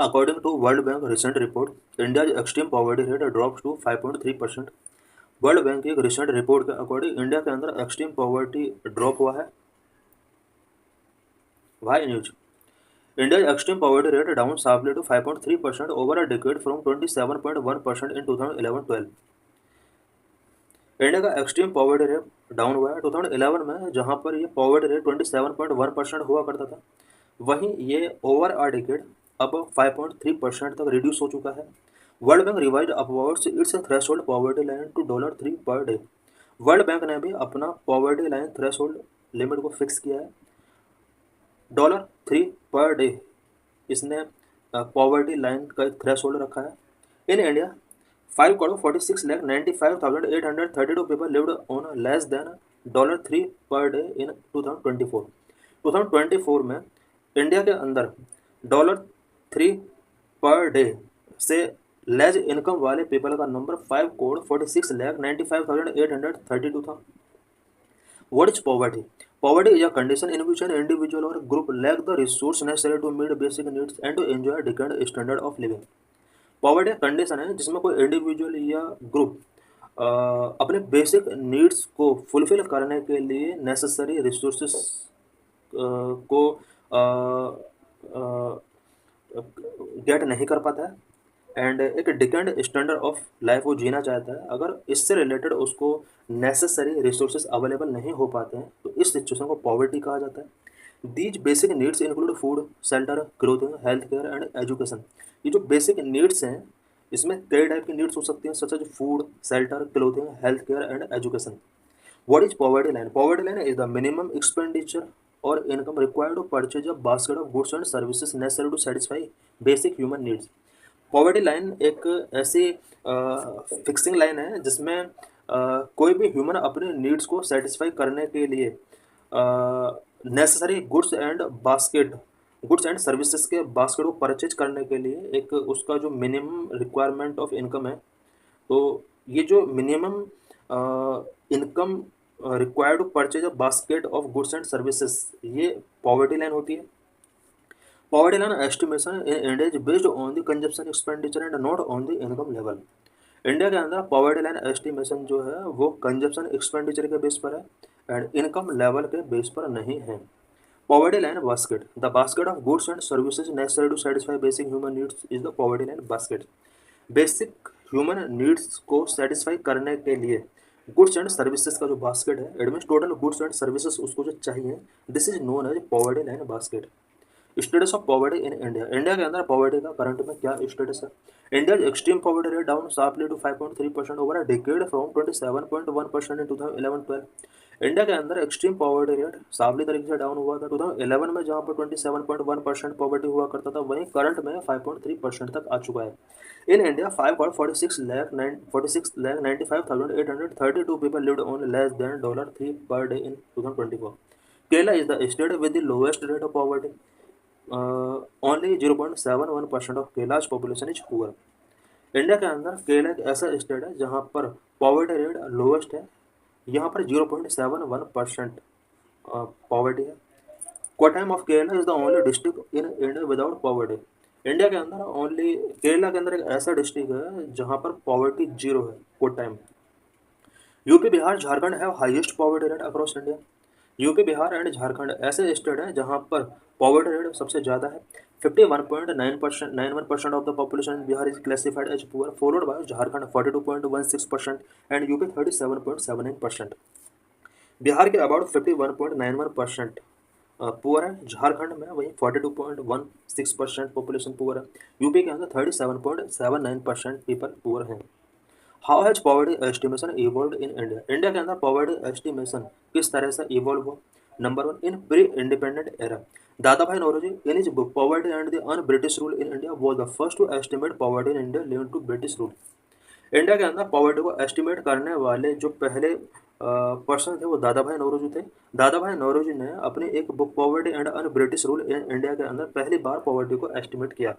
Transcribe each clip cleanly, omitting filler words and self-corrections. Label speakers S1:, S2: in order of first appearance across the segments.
S1: According to World Bank recent report, India's extreme poverty rate drops to 5.3%। World Bank की एक recent report के according India के अंदर extreme poverty drop हुआ है। Why news, India's extreme poverty rate down sharply to 5.3% over a decade from 27.1% in 2011-12। India का extreme poverty rate down हुआ है 2011 में, जहां पर ये पॉवर्टी रेट 27.1% हुआ करता था, वहीं ये ओवर अ डिकेड अब 5.3% तक रिड्यूस हो चुका है। World Bank revise upwards its threshold poverty line to $3 per day. World Bank ने भी अपना पॉवर्टी लाइन थ्रेशोल्ड लिमिट को फिक्स किया है $3 पर डे। इसने पॉवर्टी लाइन का एक थ्रेशोल्ड रखा है। In India 5,46,95,832 people lived on less than $3 per day in 2024। 2024 में इंडिया के अंदर $3 पर डे से लेस इनकम वाले पीपल का नंबर 5,46,95,832 था। What is poverty? Poverty is a condition in which an individual or group lack the resource necessary to meet basic needs and to enjoy a decent standard of living। Poverty condition है जिसमें कोई individual या group अपने basic needs को fulfil करने के लिए necessary resources को गेट नहीं कर पाता है एंड एक डिसेंट स्टैंडर्ड ऑफ लाइफ वो जीना चाहता है। अगर इससे रिलेटेड उसको नेसेसरी रिसोर्सेज अवेलेबल नहीं हो पाते हैं तो इस सिचुएशन को पॉवर्टी कहा जाता है। These basic needs include food, shelter, clothing, health care and education. ये जो बेसिक नीड्स हैं इसमें कई टाइप की नीड्स हो सकती हैं, such as food, shelter, clothing, health care and education. What is poverty line? Poverty line is the minimum expenditure और income required to purchase a basket of goods and services necessary to satisfy basic human needs. Poverty line एक ऐसी fixing line है जिसमें कोई भी human अपने needs को satisfy करने के लिए नेसेसरी गुड्स एंड सर्विसेज के बास्केट को परचेज करने के लिए एक उसका जो मिनिमम रिक्वायरमेंट ऑफ इनकम है, तो ये जो minimum income required to purchase a basket of goods and services, ये पॉवर्टी लाइन होती है। Poverty line estimation in India is based on the consumption expenditure and not on the income level. India के अंदर poverty line estimation जो है वो consumption expenditure के base पर है एंड इनकम लेवल के बेस पर नहीं है। Poverty line basket, the basket of goods and services necessary to satisfy basic human needs is the poverty line basket. Basic human needs को सेटिस्फाई करने के लिए गुड्स एंड सर्विसेज का जो बास्केट है, it means total goods and services उसको जो चाहिए, this is known as poverty line basket. Status of poverty in India, India के अंदर पॉवर्टी का करंट में क्या स्टेटस है? India extreme poverty rate down sharply to 5.3% over a decade from 27.1% in 2011-12। India के अंदर एक्सट्रीम पॉवर्टी रेट शार्पली तरीके से डाउन हुआ था 2011 में, जहां पर 27.1% पॉवर्टी हुआ करता था, वहीं करंट में 5.3% तक आ चुका है। In India 5,46,95,832 people lived on less than $3 per day in 2024। Kerala is the state with the lowest rate of poverty। Only 0.71% of Kerala's population is poor. India के अंदर केरला एक ऐसा स्टेट है जहाँ पर पॉवर्टी रेट लोवेस्ट है, यहाँ पर 0.71% पॉवर्टी है। Kottayam of Kerala is the only district in India without poverty. India के अंदर ओनली केरला के अंदर एक ऐसा डिस्ट्रिक्ट है जहाँ पर पॉवर्टी 0 है, Kottayam. UP, Bihar, Jharkhand have highest poverty rate across India. UP, Bihar and Jharkhand ऐसे स्टेट हैं जहां पर पॉवर्टी रेट सबसे ज़्यादा है। 51.91% of the population in Bihar is classified as poor, followed by Jharkhand 42.16% and UP 37.79%। Bihar के अबाउट 51.91% पुअर है, झारखंड में वही 42.16% पॉपुलेशन पुअर है, यूपी के अंदर 37.79% पीपल पुअर हैं। How has poverty estimation evolve in India? India के अंदर पॉवर्टी एस्टिमेशन किस तरह से इवॉल्व हुआ? Number 1, in pre independent era, Dadabhai Naoroji in his book poverty and the un British rule in India was the first to estimate poverty in India linked to British rule. India के अंदर poverty को estimate करने वाले जो पहले person थे वो दादा भाई नौरोजी थे। दादा भाई नौरोजी ने अपनी एक book poverty and on British rule in India के अंदर पहली बार पॉवर्टी को एस्टिमेट किया।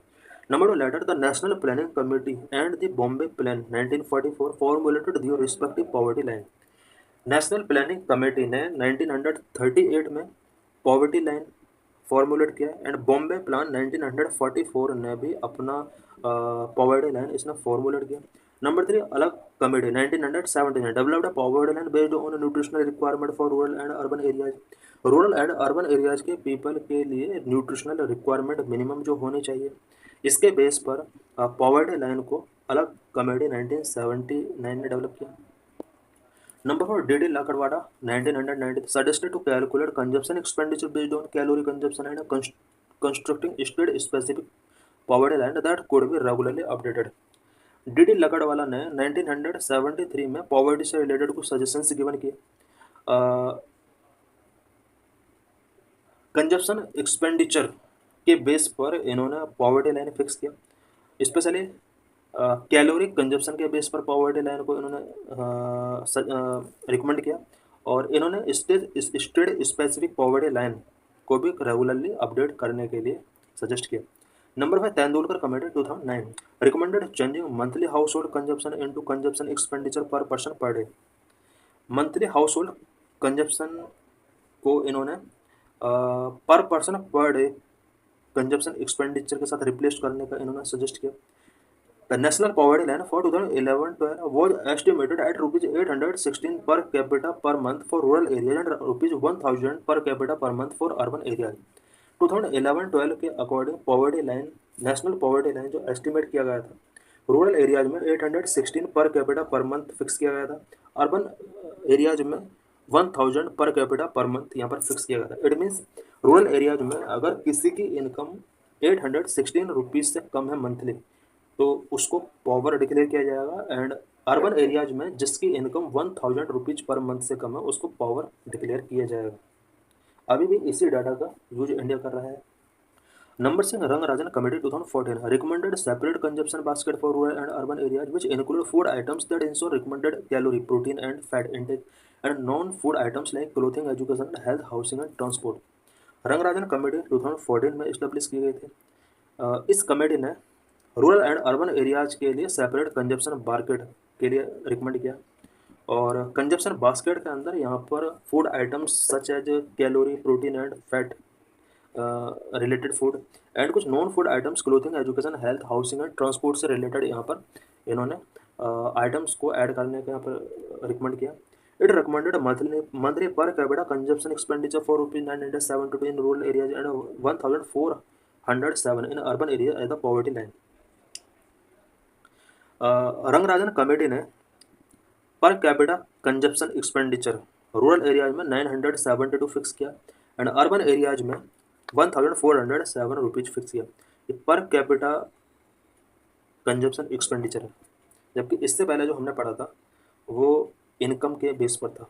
S1: Number 2 letter, the National Planning Committee and the Bombay Plan 1944 formulated their respective poverty line। National planning committee ने 1938 में पॉवर्टी लाइन फॉर्मुलेट किया and Bombay plan 1944 ने भी अपना पॉवर्टी लाइन इसने फॉर्मुलेट किया। नंबर 3 अलग कमेटी 1970 ने developed a poverty line based on nutritional requirement for rural and urban areas. Rural and urban areas के पीपल के लिए न्यूट्रिशनल रिक्वायरमेंट मिनिमम जो होनी चाहिए, इसके बेस पर पॉवर्टी लाइन को अलग कमेटी 1979 ने डेवलप किया। Number 4, D.D. Lakadwada, 1990, suggested to calculate consumption expenditure based on calorie consumption and constructing state-specific poverty line that could be regularly updated. D.D. Lakdawala ने 1973 में पॉवर्टी से रिलेटेड कुछ सजेशंस गिवन किए। Consumption expenditure के base पर इन्होंने poverty line fix किया, specially calorie consumption के बेस पर पॉवर्टी लाइन को इन्होंने रिकमेंड किया और इन्होंने स्टेट स्पेसिफिक पॉवर्टी लाइन को भी रेगुलरली अपडेट करने के लिए सजेस्ट किया। Number 5, Tendulkar committee 2009 recommended changing monthly household consumption into consumption expenditure per person per day. Monthly household consumption को इन्होंने पर person per day consumption expenditure के साथ रिप्लेस करने का इन्होंने सजेस्ट किया। The national poverty line for 2011-12 was estimated at rupees 816 per capita per month for rural areas and rupees 1000 per capita per month for urban areas. 2011-12 के according poverty line, national poverty line जो estimate किया गया था, rural areas में 816 per capita per month fix किया गया था, urban areas में 1000 पर कैपिटा पर मंथ यहाँ पर फिक्स किया गया था। इट मीन्स रूरल एरियाज में अगर किसी की इनकम 816 रुपीज़ से कम है मंथली तो उसको पॉवर डिक्लेयर किया जाएगा, एंड अर्बन एरियाज में जिसकी इनकम 1000 रुपीज़ पर मंथ से कम है उसको पॉवर डिक्लेयर किया जाएगा। अभी भी इसी डाटा का यूज इंडिया कर रहा है। Number 6, Rangarajan committee 2014 recommended separate consumption basket for rural and urban areas which include food items that ensure recommended calorie, protein and fat intake and non food items like clothing, education and health, housing and transport. Rangarajan committee 2014 में establish की गई थी। इस committee ने rural and urban areas के लिए separate consumption basket के लिए रिकमेंड किया और कंजप्शन बास्केट के अंदर यहाँ पर food items such as calorie, protein and fat related food and कुछ non food items, clothing, education, health, housing and transport से रिलेटेड यहाँ पर इन्होंने आइटम्स को ऐड करने का यहाँ पर रिकमेंड किया। It recommended monthly per capita consumption expenditure for ₹972 in rural areas and 1407 in urban area as the poverty line. Rangarajan committee ने per capita consumption expenditure rural areas में 972 फिक्स किया एंड अर्बन एरियाज में 1407 rupees fix किया। ये पर capita consumption expenditure है, जबकि इससे पहले जो हमने पढ़ा था वो इनकम के बेस पर था।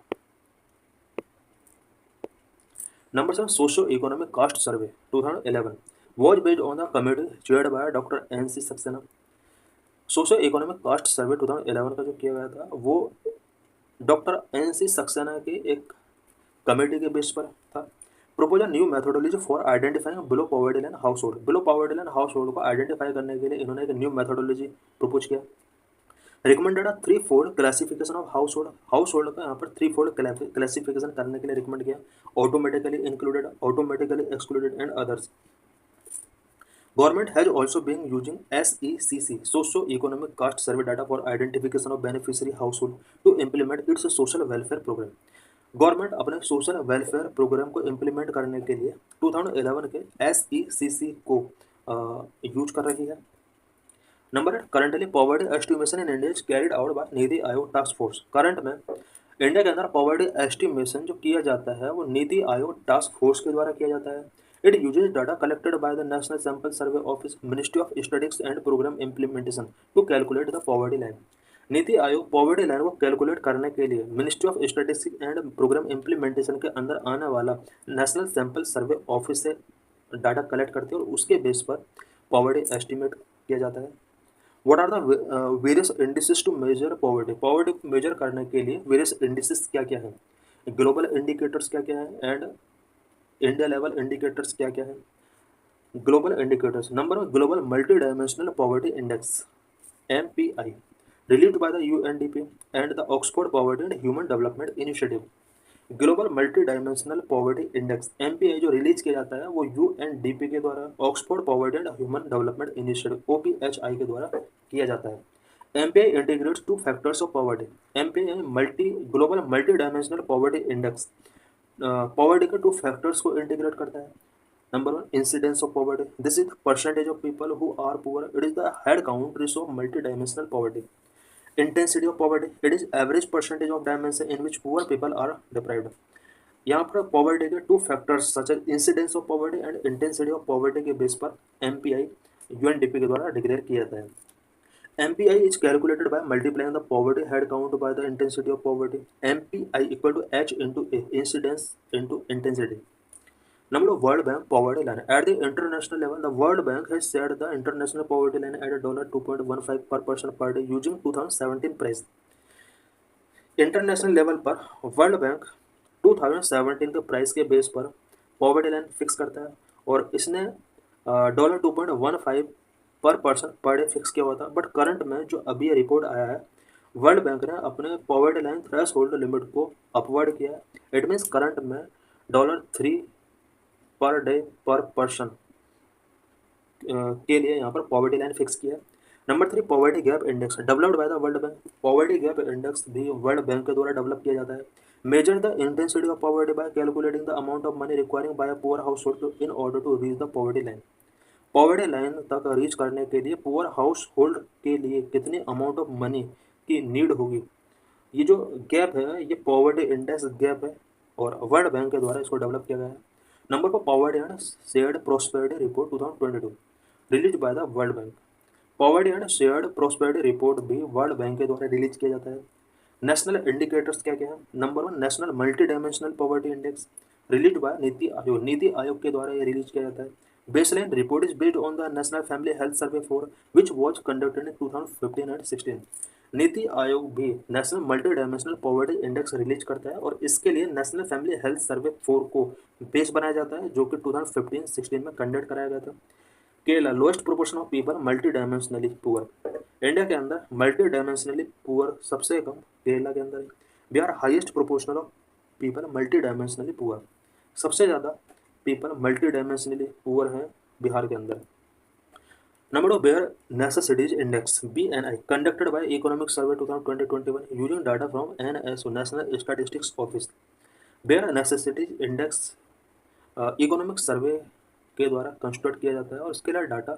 S1: Number 7, socio economic cast survey 2011 was based on the committee chaired by doctor NC Saxena. Socio economic cast सर्वे 2011 का जो किया गया था वो डॉक्टर NC सक्सेना की एक कमेटी के बेस पर था। Propose new methodology for identifying below poverty line house hold. Below poverty line house hold को आइडेंटिफाई करने के लिए इन्होंने एक न्यू मेथोडोलॉजी प्रपोज किया। Recommended 3-fold classification of house hold. House hold का यहाँ पर 3-fold क्लासिफिकेशन करने के लिए रिकमेंड किया, automatically included, automatically excluded and others. Government has also been using SECC socio-economic caste survey data for identification of beneficiary household to implement its social welfare program. Government अपने social welfare programme को implement करने के लिए 2011 के SECC को use कर रही है। Number 8, currently poverty estimation in India is carried out by NITI Aayog task force. Current में इंडिया के अंदर पॉवर्टी एस्टिमेशन जो किया जाता है वो नीति आयोग टास्क फोर्स के द्वारा किया जाता है। It uses data collected by the National Sample Survey Office, Ministry of Statistics and Program Implementation to calculate the poverty line. NITI Aayog poverty line को कैलकुलेट करने के लिए Ministry of Statistics and Programme Implementation के अंदर आने वाला नेशनल सैंपल सर्वे ऑफिस से data collect करते हैं और उसके बेस पर पॉवर्टी एस्टिमेट किया जाता है। What are the various indices to measure poverty. Poverty को मेजर करने के लिए वेरियस इंडिसेस क्या क्या है, ग्लोबल इंडिकेटर्स क्या क्या है एंड इंडिया लेवल इंडिकेटर्स क्या क्या है। Global indicators, number one global multi dimensional poverty index MPI relieved by the UNDP and the Oxford poverty and human development initiative. Global multi dimensional poverty index MPI जो release किया जाता है वो UNDP के द्वारा, Oxford poverty and human development initiative OPHI के द्वारा किया जाता है। MPI integrates two factors of poverty. MPI multi global multi dimensional poverty index poverty के 2 फैक्टर्स को इंटीग्रेट करता है। Number 1, incidence of poverty. This is percentage of people who are poor. It is the head count ratio of multidimensional poverty. Intensity of poverty, it is average percentage of dimension in which poor people are deprived. यहाँ पर poverty के 2 factors such as incidence of poverty and intensity of poverty के base पर MPI UNDP के द्वारा declare किया जाता है। MPI is calculated by multiplying the poverty head count by the intensity of poverty. MPI equal to H into A, incidence into intensity. Number of World Bank poverty line. At the international level, the World Bank has set the international poverty line at $2.15 per person per day using 2017 price. International level पर world bank 2017 के price के base पर poverty line fix करता है और इसने $2.15 पर person per day fix किया हुआ था। बट करंट में जो अभी ये रिपोर्ट आया है, वर्ल्ड बैंक ने अपने poverty line threshold limit को अपवर्ड किया है। इट मीन्स करंट में $3 पर डे पर पर्सन के लिए यहाँ पर पॉवर्टी लाइन फिक्स किया है। Number 3, poverty gap index developed by the world bank. Poverty gap index भी वर्ल्ड बैंक के द्वारा डेवलप किया जाता है। Measure the intensity of poverty by calculating the amount of money requiring by a poor household in order to reach the poverty line. Poverty line तक reach करने के लिए पुअर हाउस होल्ड के लिए कितनी अमाउंट ऑफ मनी की need होगी। ये जो गैप है ये पॉवर्टी इंडेक्स गैप है और वर्ल्ड बैंक के द्वारा इसको डेवलप किया गया है। नंबर पर poverty and shared prosperity report 2022 release by the world bank. Poverty and shared prosperity report भी वर्ल्ड बैंक के द्वारा रिलीज किया जाता है। नेशनल इंडिकेटर्स क्या क्या है। Number 1, national multi dimensional poverty index release by NITI Aayog. NITI Aayog के द्वारा ये रिलीज किया जाता है। Baseline report is based on the national family health survey for which was conducted in 2015 and 16। NITI Aayog भी national multi dimensional poverty index release करता है और इसके लिए नेशनल फैमिली हेल्थ सर्वे 4 को बेस बनाया जाता है जो कि 2015-16 में कंडक्ट कराया गया था। Kerala lowest proportion of people multi dimensionally poor. India के अंदर मल्टी डायमेंशनली पुअर सबसे कम केरला के अंदर है। Bihar highest proportional of people multi dimensionally poor. सबसे ज़्यादा पीपल मल्टी डायमेंशनली पुअर हैं बिहार के अंदर। Number of bear necessities index BNI conducted by economic survey 2020-21 using data from NSO national statistics office. Bear necessities index economic survey के द्वारा construct किया जाता है और इसके लिए डाटा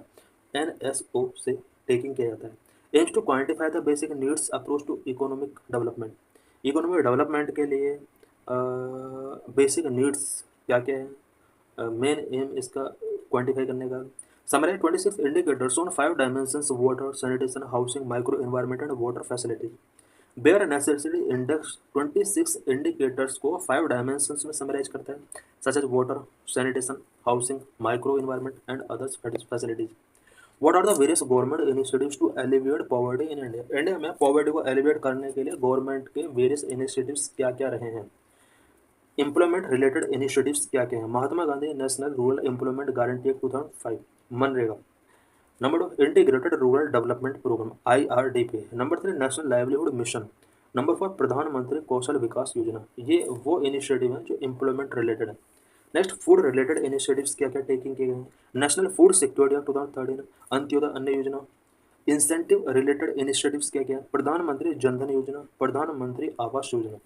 S1: NSO से टेकिंग किया जाता है। Aims to quantify the basic needs approach to economic development. Economic development के लिए बेसिक नीड्स क्या क्या है, मेन एम इसका क्वान्टिफाई करने का। Summarize 26 indicators on 5 dimensions: water, sanitation, housing, micro environment and water facilities. Bare necessity index 26 indicators को 5 dimensions में summarize करता है such as water, sanitation, housing, micro environment and other facilities. What are the various government initiatives to alleviate poverty in India? India में poverty को alleviate करने के लिए government के various initiatives क्या क्या रहे हैं। एम्प्लॉयमेंट रिलेटेड इनिशिएटिव्स क्या क्या हैं। Mahatma Gandhi National Rural Employment Guarantee Act 2005 मनरेगा। Number 2, Integrated Rural Development Programme IRDP। Number 3, National Livelihood Mission. Number 4, Pradhan Mantri कौशल विकास योजना। ये वो इनिशिएटिव हैं जो एम्प्लॉयमेंट रिलेटेड है। नेक्स्ट, फूड रिलेटेड इनिशिएटिव्स क्या क्या टेकिंग किए गए हैं। National food security act 2013, Antyodaya अन्न योजना। इंसेंटिव रिलेटेड इनिशिएटिव्स क्या क्या है। प्रधानमंत्री जनधन योजना, प्रधानमंत्री आवास योजना।